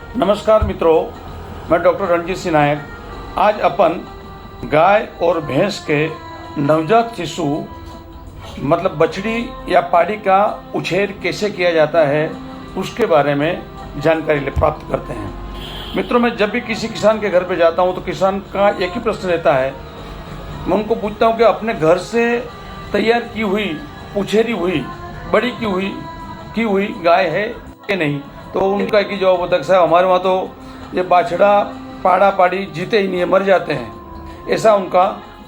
नमस्कार मित्रों, मैं डॉक्टर रणजीत सिंह नायक। आज अपन गाय और भैंस के नवजात शिशु मतलब बछड़ी या पाड़ी का उछेर कैसे किया जाता है उसके बारे में जानकारी प्राप्त करते हैं। मित्रों, मैं जब भी किसी किसान के घर पे जाता हूँ तो किसान का एक ही प्रश्न रहता है। मैं उनको पूछता हूँ कि अपने घर से तैयार की हुई, उछेरी हुई, बड़ी की हुई गाय है कि नहीं। तो उनका एक ही जवाब होता है, साहब हमारे वहाँ तो ये बाछड़ा पाड़ा पाड़ी जीते ही नहीं है, मर जाते हैं। ऐसा उनका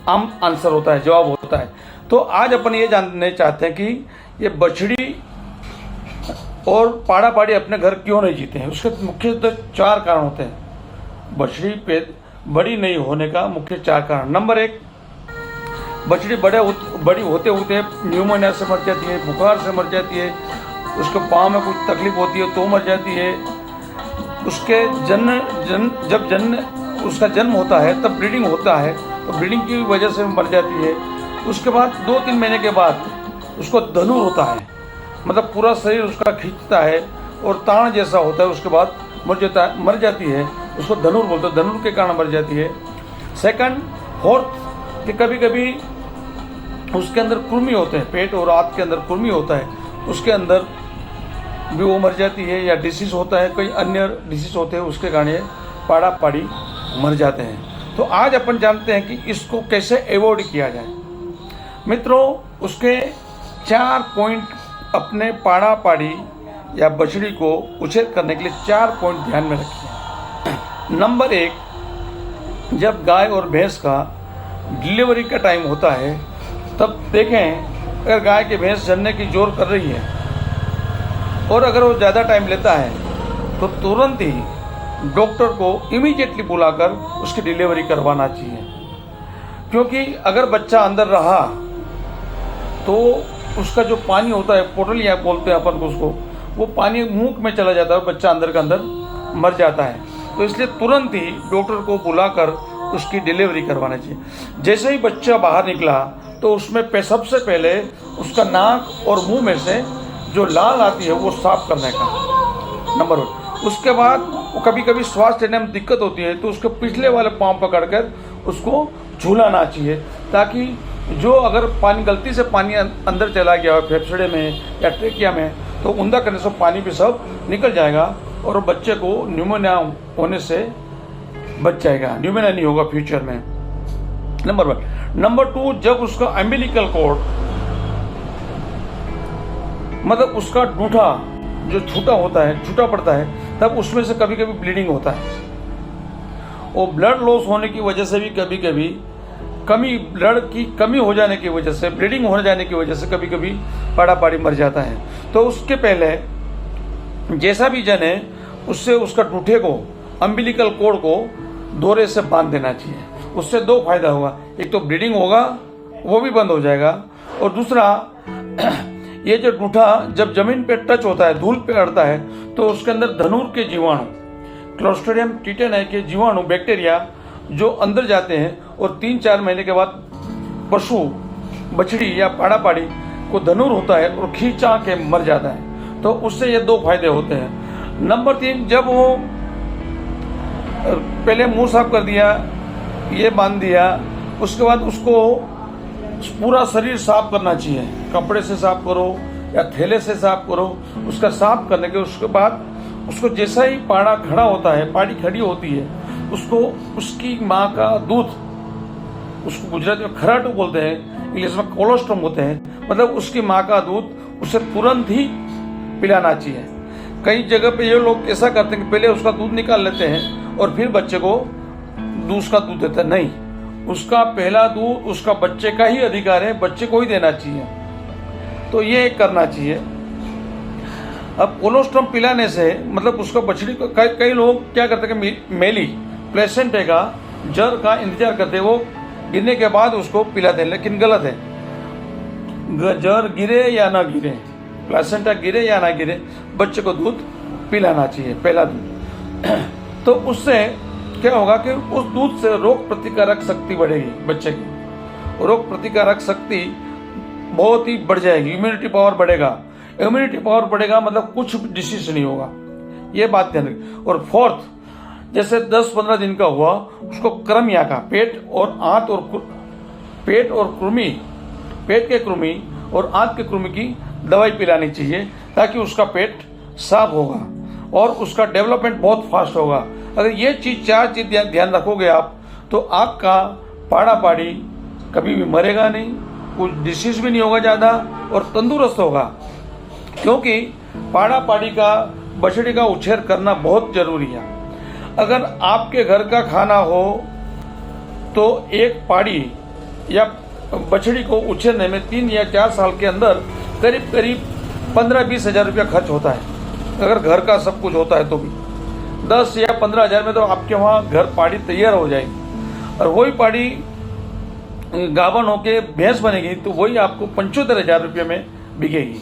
आम आंसर होता है, जवाब होता है। तो आज अपन ये जानने चाहते हैं कि ये बछड़ी और पाड़ा पाड़ी अपने घर क्यों नहीं जीते हैं। उसके मुख्यतः 4 कारण होते हैं। बछड़ी पे बड़ी नहीं होने का मुख्य 4 कारण। नंबर 1, बछड़ी बड़ी होते होते न्यूमोनिया से मर जाती है, बुखार से मर जाती है, उसके पाँव में कुछ तकलीफ होती है तो मर जाती है। उसके जब उसका जन्म होता है तब ब्लीडिंग होता है तो ब्लीडिंग की वजह से मर जाती है। उसके बाद 2-3 महीने के बाद उसको धनुर होता है, मतलब पूरा शरीर उसका खींचता है और ताण जैसा होता है। उसके बाद मर जाती है, उसको धनुर बोलते हैं, धनुर के कारण मर जाती है। सेकंड, फोर्थ कि कभी कभी उसके अंदर कृमि होते हैं, पेट और आंत के अंदर कृमि होता है, उसके अंदर भी वो मर जाती है। या डिसीज होता है, कोई अन्य डिसीज होते हैं, उसके कारण ये पाड़ा पाड़ी मर जाते हैं। तो आज अपन जानते हैं कि इसको कैसे अवॉइड किया जाए। मित्रों, उसके 4 पॉइंट अपने पाड़ा पाड़ी या बछड़ी को उछेर करने के लिए 4 पॉइंट ध्यान में रखिए। नंबर 1, जब गाय और भैंस का डिलीवरी का टाइम होता है तब देखें, अगर गाय की भैंस जनने की जोर कर रही है और अगर वो ज़्यादा टाइम लेता है तो तुरंत ही डॉक्टर को इमीडिएटली बुलाकर उसकी डिलीवरी करवाना चाहिए। क्योंकि अगर बच्चा अंदर रहा तो उसका जो पानी होता है, पोटलियाँ बोलते हैं अपन को उसको, वो पानी मुंह में चला जाता है, बच्चा अंदर का अंदर मर जाता है। तो इसलिए तुरंत ही डॉक्टर को बुलाकर उसकी डिलीवरी करवाना चाहिए। जैसे ही बच्चा बाहर निकला तो उसमें सबसे पहले उसका नाक और मुंह में से जो लाल आती है वो साफ करने का, नंबर 1। उसके बाद कभी कभी श्वास लेने में दिक्कत होती है तो उसके पिछले वाले पाँव पकड़कर उसको झूलाना चाहिए, ताकि जो अगर पानी गलती से पानी अंदर चला गया हो फेफड़े में या ट्रेकिया में तो उंदा करने से पानी भी सब निकल जाएगा और बच्चे को न्यूमोनिया होने से बच जाएगा, न्यूमोनिया नहीं होगा फ्यूचर में। नंबर 1। नंबर 2, जब उसका अम्बिलिकल कॉर्ड मतलब उसका डूठा जो छूटा पड़ता है तब उसमें से कभी कभी ब्लीडिंग होता है और ब्लड लॉस होने की वजह से भी कभी कभी ब्लड की कमी हो जाने की वजह से, ब्लीडिंग हो जाने की वजह से कभी कभी पाड़ा पाड़ी मर जाता है। तो उसके पहले जैसा भी जने उससे उसका डूठे को, अम्बिलिकल कॉर्ड को दोरे से बांध देना चाहिए। उससे 2 फायदा होगा, एक तो ब्लीडिंग होगा वो भी बंद हो जाएगा, और दूसरा ये जो डूठा जब जमीन पे टच होता है, धूल पे अड़ता है तो उसके अंदर धनुर के जीवाणु, क्लोस्ट्रिडियम टिटेनाई के जीवाणु, बैक्टीरिया जो अंदर जाते हैं और 3-4 महीने के बाद पशु, बछड़ी या पाड़ा पाड़ी को धनुर होता है और खींचा के मर जाता है। तो उससे ये 2 फायदे होते हैं। नंबर 3, जब वो पहले मुंह साफ कर दिया, ये बांध दिया, उसके बाद उसको पूरा शरीर साफ करना चाहिए। कपड़े से साफ करो या थैले से साफ करो। उसका साफ करने के उसके बाद उसको जैसा ही पाड़ा खड़ा होता है, पाड़ी खड़ी होती है, उसको उसकी माँ का दूध, उसको गुजराती में खराटू बोलते हैं, इंग्लिश में कोलोस्ट्रम होते हैं, मतलब उसकी माँ का दूध उसे तुरंत ही पिलाना चाहिए। कई जगह पे ये लोग ऐसा करते हैं कि पहले उसका दूध निकाल लेते हैं और फिर बच्चे को उसका दूध देते हैं। नहीं, उसका पहला दूध उसका बच्चे का ही अधिकार है, बच्चे को ही देना चाहिए। तो ये करना चाहिए। अब कोलोस्ट्रम पिलाने से मतलब उसका बछड़ी को कई लोग क्या करते हैं कि मेली प्लेसेंटे का जर का इंतजार करते, वो गिरने के बाद उसको पिलाते हैं, लेकिन गलत है। जर गिरे या ना गिरे, प्लेसेंटा गिरे या ना गिरे, बच्चे को दूध पिलाना चाहिए, पहला दूध। तो उससे क्या होगा कि उस दूध से रोग प्रतिकारक शक्ति बढ़ेगी, बच्चे की रोग प्रतिकारक शक्ति बहुत ही बढ़ जाएगी, इम्यूनिटी पावर बढ़ेगा। इम्यूनिटी पावर बढ़ेगा मतलब कुछ डिसीज नहीं होगा, ये बात ध्यान रखें। और फोर्थ, जैसे 10-15 दिन का हुआ, उसको क्रमिया का पेट और कृमि, पेट के कृमि और आंत के कृमि की दवाई पिलानी चाहिए, ताकि उसका पेट साफ होगा और उसका डेवलपमेंट बहुत फास्ट होगा। अगर ये चार चीज ध्यान रखोगे आप, तो आपका पाड़ा पाड़ी कभी भी मरेगा नहीं, कुछ डिसीज भी नहीं होगा ज़्यादा, और तंदुरुस्त होगा। क्योंकि पाड़ा पाड़ी का बछड़ी का उछेर करना बहुत जरूरी है। अगर आपके घर का खाना हो तो एक पाड़ी या बछड़ी को उछेरने में 3 या 4 साल के अंदर करीब 15-20 हज़ार रुपया खर्च होता है। अगर घर का सब कुछ होता है तो भी 10 या 15 हज़ार में तो आपके वहाँ घर पाड़ी तैयार हो जाएगी। और वही पाड़ी गाभन होके भैंस बनेगी तो वही आपको 75,000 रुपये में बिकेगी।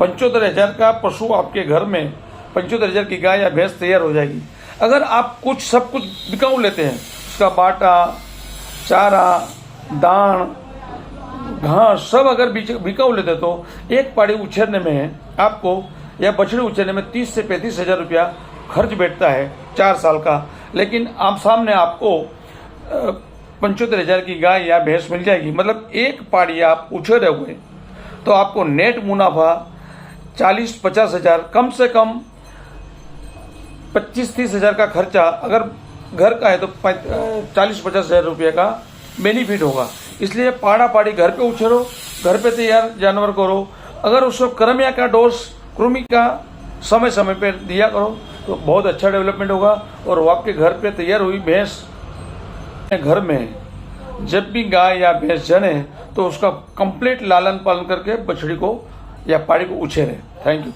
75,000 का पशु आपके घर में, 75,000 की गाय या भैंस तैयार हो जाएगी। अगर आप सब कुछ बिकाऊ लेते हैं, उसका बाटा, चारा, दान, घास सब अगर बिकाऊ लेते तो एक पाड़ी उछेरने में आपको, या बछड़ी उछेरने में 30 से 35 हज़ार रुपया खर्च बैठता है 4 साल का। लेकिन आप सामने आपको 75,000 की गाय या भैंस मिल जाएगी। मतलब एक पाड़ी आप उछेरे हुए तो आपको नेट मुनाफा 40-50 हज़ार, कम से कम 25-30 हज़ार का खर्चा अगर घर का है तो 40-50 हज़ार रुपये का बेनिफिट होगा। इसलिए पाड़ा पाड़ी घर पे उछेरो, घर पे तैयार जानवर करो। अगर उसको क्रमिया का डोज, कृमि का समय समय पे दिया करो तो बहुत अच्छा डेवलपमेंट होगा। और वो आपके घर पे तैयार हुई भैंस घर में जब भी गाय या भैंस जने तो उसका कंप्लीट लालन पालन करके बछड़ी को या पाड़ी को उछेरे। Thank you.